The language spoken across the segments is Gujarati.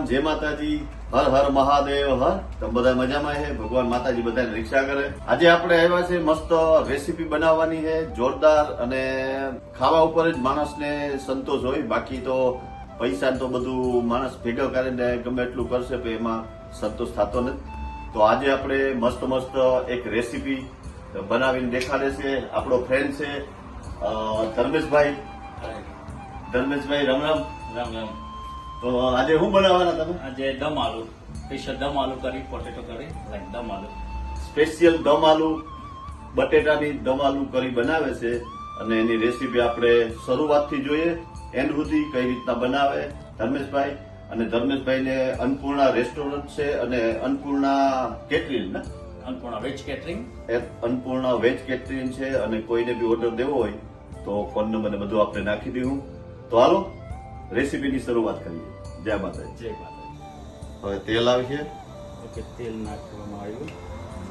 જય માતાજી, હર હર મહાદેવ હર. તમે બધા મજામાં છે? ભગવાન માતાજી બધાને રક્ષા કરે. આજે આપણે આવ્યા છે મસ્ત રેસીપી બનાવવાની છે, જોરદાર. અને ખાવા ઉપર જ માણસને સંતોષ હોય, બાકી તો પૈસા તો બધું માણસ ભેગા કરીને ગમે એટલું કરશે પણ એમાં સંતોષ થતો નથી. તો આજે આપણે મસ્ત મસ્ત એક રેસીપી બનાવીને દેખાડે છે. આપણો ફ્રેન્ડ છે ધર્મેશભાઈ. ધર્મેશભાઈ રામ રામ. રામ રામ. તો આજે શું બનાવવાના તમે? આજે દમ આલુ, સ્પેશિયલ દમ આલુ કરી, પોટેટો કરી, લાઈક દમ આલુ. સ્પેશિયલ દમ આલુ, બટેટાની દમ આલુ કરી બનાવે છે. અને એની રેસીપી આપણે શરૂઆતથી જોઈએ એન્ડ સુધી કઈ રીતના બનાવે ધર્મેશભાઈ. અને ધર્મેશભાઈને અન્નપૂર્ણા રેસ્ટોરન્ટ છે અને અન્નપૂર્ણા કેટરિંગ ને Annapurna veg catering. Annapurna veg catering છે. અને કોઈને બી ઓર્ડર દેવો હોય તો ફોન નંબર ને બધું આપણે નાખી દઉં. તો હાલો રેસીપીની શરૂઆત કરીએ. જય માતાજી. જય માતાજી. હવે તેલ આવશે. ઓકે, તેલ નાખવામાં આવ્યું.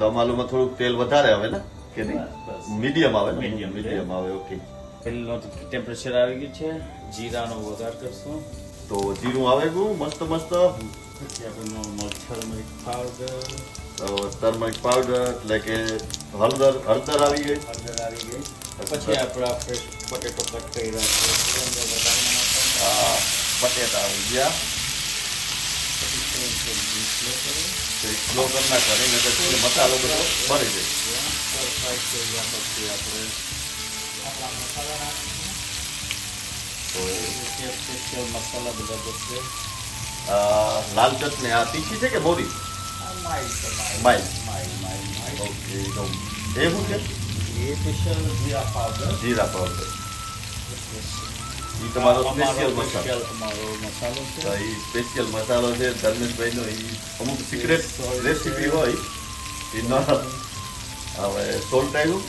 દમ આલુમાં થોડુંક તેલ વધારે આવે ને કે નહીં? બસ. મીડિયમ આવે ને? Medium છે. મીડિયમ આવે. ઓકે. તેલનો ટેમ્પરેચર આવી ગયું છે. જીરાનો વઘાર કરશું. તો જીરું આવે ગયું મસ્ત મસ્ત. પછી આપણે normal turmeric powder. Turmeric powder એટલે કે હળદર આવી ગઈ. હળદર આવી ગઈ. પછી આપણા ફ્રેશ પોટેટો કટ કર્યા છે અંદર વધારે નાખવાના. બટેટા આવી ગયા. પછી સ્લો કરો. સ્લો કરી નાખવાની નકર મસાલો બધો ભરી જાય. ફ્રાય થઈ ગયા પછી આપણે આપણા મસાલા નાખીશું. તો સ્પેશિયલ મસાલા બધા જશે. લાલ ચટણી આ તીખી છે કે મોરી? માઇલ. ઓકે. તો એ શું છે? એ સ્પેશિયલ જીરા પાવડર. જીરા પાવડર. એ તમારો સ્પેશિયલ મસાલો. અમારો મસાલો છે. તો એ સ્પેશિયલ મસાલો છે ધર્મેશભાઈનો. એ અમુક સિક્રેટ રેસીપી હોય એ ન. હવે સોલ્ટ આવ્યું.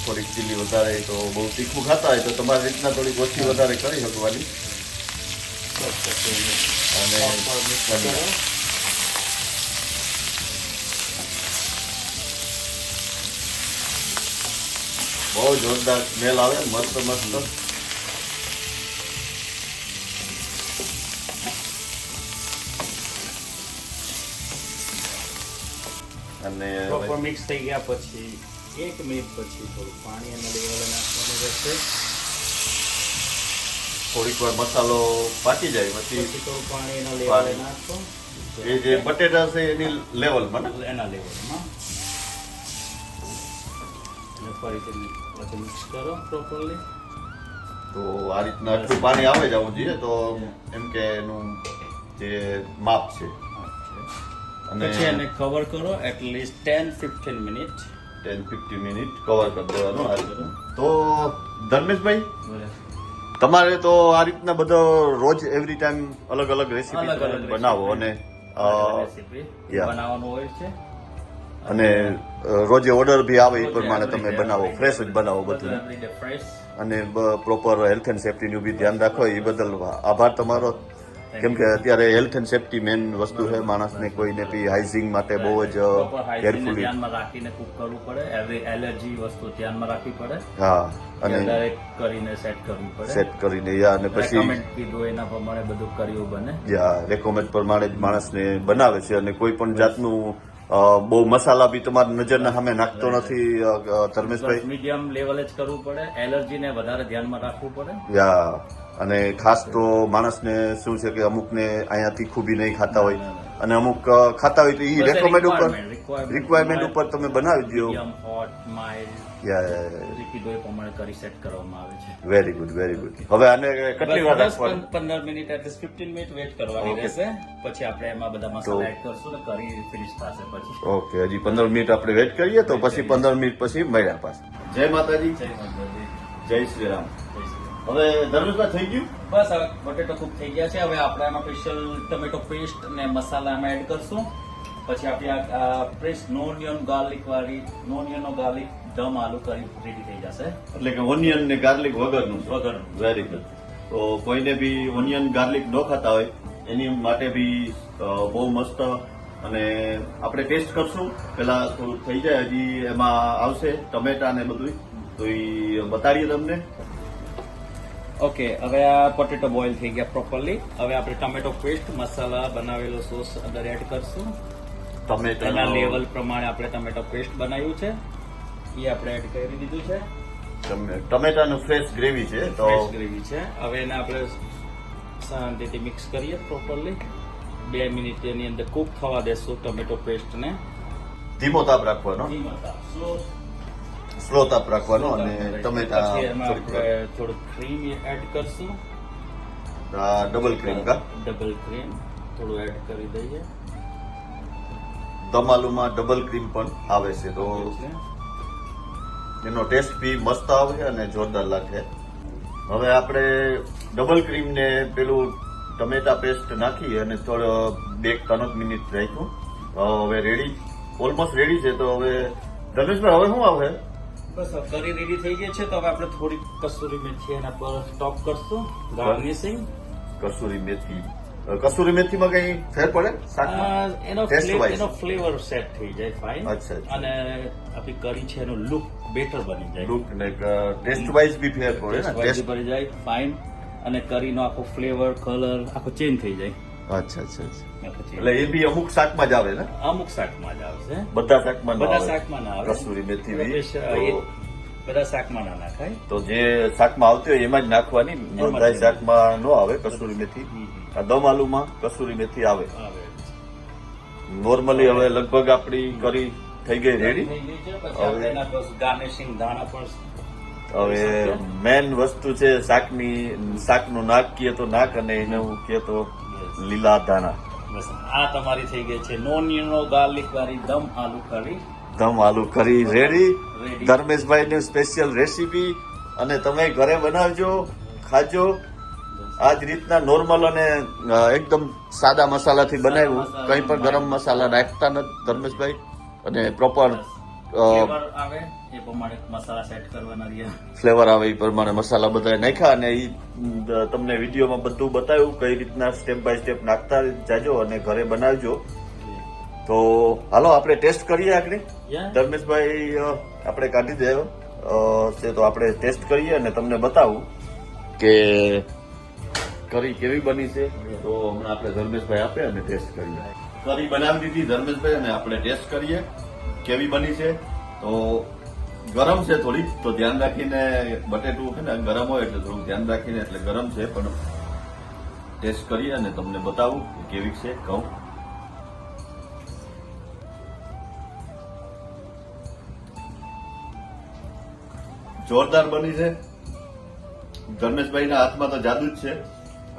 થોડીક ચીલી વધારે. તો બહુ તીખું ખાતા હોય તો તમારી રીતના થોડીક ઓછી વધારે કરી શકવાની. અને બહુ જોરદાર સ્મેલ આવે, મસ્ત મસ્ત. અને પ્રોપર મિક્સ થઈ ગયા પછી 1 મિનિટ પછી થોડું પાણી અને લેવલે નાખવાનું રહેશે. થોડીક વાર મસાલો પાકી જાય પછી થોડું પાણી એના લેવલે પાણી. નાખો. એ જે બટેટા છે એની લેવલમાં ને. એના લેવલમાં અને ફરીથી પછી મિક્સ કરો પ્રોપરલી. તો આ રીતના આટલું પાણી આવે જવું જોઈએ. તો એમ કે એનું જે માપ છે. અને પછી એને કવર કરો એટલીસ્ટ 10-15 મિનિટ. 10-15 મિનિટ કવર કરી દેવાનું આ રીતનું. તો ધર્મેશભાઈ, તમારે તો આ રીતના બધો રોજ એવરી ટાઈમ અલગ અલગ રેસીપી બનાવો અને રેસીપી yeah. બનાવવાનું હોય છે. અને રોજે ઓર્ડર બી આવે એ પ્રમાણે તમે બનાવો, ફ્રેશ જ બનાવો બધું. Every day fresh. અને પ્રોપર હેલ્થ એન્ડ સેફ્ટીનું બી ધ્યાન રાખો. એ બદલ આભાર તમારો. કેમ કે અત્યારે હેલ્થ એન્ડ સેફ્ટી મેન વસ્તુ છે. માણસને કોઈને બી હાઇજીન માટે બહુ જ કેરફુલી ધ્યાનમાં રાખીને કુક કરવું પડે. એવરી એલર્જી વસ્તુ ધ્યાનમાં રાખવી પડે. હા. અને ડાયરેક્ટ કરીને સેટ કરવું પડે. સેટ કરીને યા અને પછી રેકમેન્ડ કીધું એના પ્રમાણે બધું કર્યું બને. યા રેકોમેન્ડ પ્રમાણે જ માણસને બનાવે છે. અને કોઈ પણ જાતનું બહુ મસાલા બી તમારી નજરના સામે નાખતો નથી ધર્મેશભાઈ. મીડિયમ લેવલે જ કરવું પડે. એલર્જીને વધારે ધ્યાનમાં રાખવું પડે. યા અને ખાસ તો માણસને શું છે કે અમુકને અહીંયા તીખું બી નહીં ખાતા હોય અને અમુક ખાતા હોય તો એ રેકોમેન્ડ ઉપર રિક્વાયરમેન્ટ ઉપર તમે બનાવી દો. મીડિયમ, હોટ, માઇલ્ડ યા કીધું એ પ્રમાણે કરી સેટ કરવામાં આવે છે. Very good, very good. હવે આને કેટલી વાર રાખવાનું? 15 મિનિટ એટલીસ્ટ 15 મિનિટ વેઇટ કરવાની રહેશે. પછી આપણે એમાં બધા મસાલા એડ કરશું ને કરી ફિનિશ થશે પછી. ઓકે. હજી 15 મિનિટ આપણે વેઇટ કરીએ તો પછી 15 મિનિટ પછી મળ્યા પાછા. જય માતાજી. જય માતાજી. જય શ્રી રામ. જય શ્રી રામ. હવે ધર્મેશભાઈ થઈ ગયું? બસ હવે બટેટો કુક થઈ ગયા છે. હવે આપણે એમાં સ્પેશિયલ ટમેટો પેસ્ટ અને મસાલા એમાં એડ કરશું. પછી આપણી આ પેસ્ટ નો ઓનિયન ગાર્લિક વાળી ગાર્લિક દમ આલુ કરી રેડી થઈ જશે. એટલે કે ઓનિયન ને ગાર્લિક વગરનું. વગરનું. Very good. તો કોઈને બી ઓનિયન ગાર્લિક ન ખાતા હોય એની માટે બી બહુ મસ્ત. અને આપણે ટેસ્ટ કરશું. પેલા થોડું થઈ જાય, હજી એમાં આવશે ટમેટા ને બધું, તો એ બતાડીએ તમને. ઓકે, હવે આ પોટેટો બોઇલ થઈ ગયા પ્રોપરલી. હવે આપણે ટમેટો પેસ્ટ, મસાલા, બનાવેલો સોસ અંદર એડ કરશું. એના ટમેટા લેવલ પ્રમાણે આપણે ટમેટો પેસ્ટ બનાવ્યું છે એ આપણે એડ કરી દીધું છે. ટમેટાનું ફ્રેશ ગ્રેવી છે તો ફ્રેશ ગ્રેવી છે. હવે એને આપણે શાંતિથી મિક્સ કરીએ પ્રોપરલી. 2 મિનિટ એની અંદર કુક થવા દેશું ટમેટો પેસ્ટને. ધીમો તાપ રાખવાનો, ધીમા તાપ, slow સ્લો તાપ રાખવાનો અને પછી ટમેટા એમાં આપણે થોડું ક્રીમ એડ કરશું. ડબલ ક્રીમ કા ડબલ ક્રીમ થોડું એડ કરી દઈએ. દમ આલુમાં ડબલ ક્રીમ પણ આવે છે તો એનો ટેસ્ટ બી મસ્ત આવે અને જોરદાર લાગે. હવે આપણે ડબલ ક્રીમ ને પેલું ટમેટા પેસ્ટ નાખી અને થોડો 2-3 મિનિટ રાખ્યું. હવે રેડી, ઓલમોસ્ટ રેડી છે. તો હવે ધર્મેશભાઈ હવે શું આવે? બસ કરી રેડી થઈ ગઈ છે. તો હવે આપણે થોડી કસૂરી મેથી એના પર ટોપ કરશું, ગાર્નિશિંગ. કસૂરી મેથીમાં કઈ ફેર પડે શાકમાં? એનો Taste wise. એનો ફ્લેવર સેટ થઈ જાય ફાઇન. અચ્છા, અચ્છા. અને આપણી કરી છે એનો લુક બેટર બની જાય. લુક ને ટેસ્ટ વાઇઝ બી ફેર પડે ને ટેસ્ટ. બની જાય ફાઇન. અને કરીનો આખો ફ્લેવર, કલર આખો ચેન્જ થઈ જાય. અચ્છા અચ્છા અચ્છા. આખો change. એટલે એ બી અમુક શાકમાં જ આવે ને? અમુક શાકમાં જ આવશે. બધા શાકમાં ના બધા આવે. શાકમાં ના આવે. કસૂરી મેથી એટલે બી. બધા શાકમાં ના નાખાય. તો જે શાકમાં આવતી હોય એમાં જ નાખવાની. બધા શાકમાં ન આવે કસૂરી મેથી. આ દમ આલુમાં કસૂરી મેથી આવે. આવે. નોર્મલી હવે લગભગ આપણી કરી થઈ ગઈ રેડી. થઈ ગઈ છે. પછી આપણે એના પર ગાર્નિશિંગ દાણા પણ હવે મેન વસ્તુ છે શાકનું નાક કીએ તો નાક અને એનું કીએ તો લીલા દાણા. બસ આ તમારી થઈ ગઈ છે નોનિયનો ગાર્લિક વાળી દમ આલુ કરી. Dum aloo curry ready. Ready. ધર્મેશભાઈની સ્પેશિયલ રેસીપી. અને તમે ઘરે બનાવજો, ખાજો. આ જ રીતના નોર્મલ અને એકદમ સાદા મસાલાથી બનાવ્યું. કંઈ પણ ગરમ મસાલા નાખતા નથી ધર્મેશભાઈ. અને પ્રોપર ફ્લેવર આવે એ પ્રમાણે મસાલા સેટ કરવાના રહ્યા. ફ્લેવર આવે એ પ્રમાણે મસાલા બધા નાખ્યા અને એ તમને વિડીયોમાં બધું બતાવ્યું કઈ રીતના સ્ટેપ બાય સ્ટેપ નાખતા જાજો અને ઘરે બનાવજો. તો હાલો આપણે ટેસ્ટ કરીએ આગળ. Yeah. ધર્મેશભાઈ આપણે કાઢી દે છે તો આપણે ટેસ્ટ કરીએ અને તમને બતાવું કે કરી કેવી બની છે. તો હમણાં આપણે ધર્મેશભાઈ આપે અને ટેસ્ટ કરીએ. કરી બનાવી દીધી ધર્મેશભાઈ અને આપણે ટેસ્ટ કરીએ કેવી બની છે. તો ગરમ છે થોડીક, તો ધ્યાન રાખીને. બટેટું છે ને ગરમ હોય એટલે થોડુંક ધ્યાન રાખીને, એટલે ગરમ છે પણ ટેસ્ટ કરીએ અને તમને બતાવું કે કેવી છે. કહું જોરદાર બની છે. ધર્મેશભાઈના હાથમાં તો જાદુ જ છે.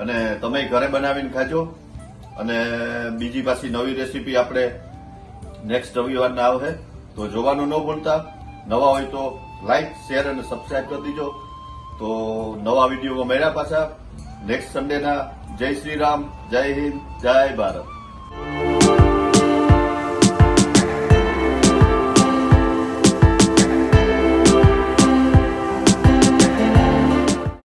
અને તમે ઘરે બનાવીને ખાજો. અને બીજી પાછી નવી રેસીપી આપણે નેક્સ્ટ રવિવારના આવશે તો જોવાનું ન ભૂલતા. નવા હોય તો લાઈક, શેર અને સબસ્ક્રાઇબ કરી દીજો. તો નવા વિડીયોમાં મળ્યા પાછા નેક્સ્ટ સન્ડેના. જય શ્રી રામ, જય હિન્દ, જય ભારત.